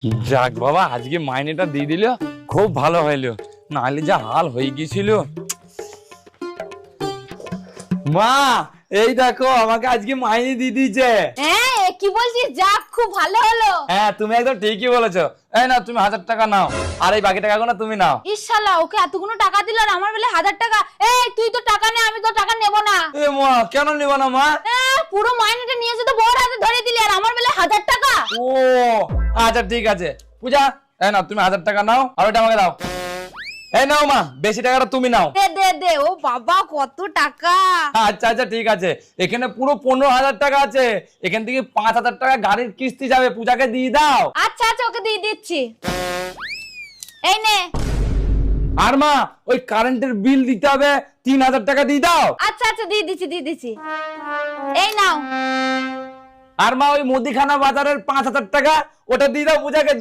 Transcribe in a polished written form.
যাক বাবা, আজকে মাইনেটা দিয়ে দিল, খুব ভালো হইলো, নাহলে যা হাল হয়ে গেছিল। মা, এই দেখো আমাকে আজকে মাইনে দিয়ে দিয়েছে। হ্যাঁ, কি বলছিস? যাক, খুব ভালো হলো। হ্যাঁ, তুমি একদম ঠিকই বলেছো। এই না, তুমি 1000 টাকা নাও, আর এই বাকি টাকাগুলো তুমি নাও। ইশালা, ওকে এতগুলো টাকা দিল আর আমার বেলা 1000 টাকা। এই তুই তো টাকা নে, আমি তো টাকা নেব না। এ মা, কেন নিবা না মা? পুরো মাইনেটা নিয়ে এসে তো বড় হাতে ধরে দিলি, আর আমার বেলা 1000 টাকা। ও আচ্ছা, ঠিক আছে পূজা, এই না তুমি 1000 টাকা নাও, আর ওটা আমাকে দাও। এই নাও মা, বেশি টাকাটা তুমি নাও। দে দে দে। ও বাবা, কত টাকা! আচ্ছা আচ্ছা, ঠিক আছে। এখানে পুরো 15,000 টাকা আছে, এখান থেকে 5,000 টাকা গাড়ির কিস্তি যাবে, পূজাকে দিয়ে দাও। আচ্ছা আচ্ছা, ওকে দিয়ে দিচ্ছি। এই নে। আর মা, ওই কারেন্টের বিল দিতে হবে, 3,000 টাকা দিয়ে দাও। আচ্ছা আচ্ছা, দিয়ে দিচ্ছি। এই নাও। আর মা, ওই মুদিখানা বাজারের 5,000 টাকা, ওটা দিয়ে দাও পূজাকে।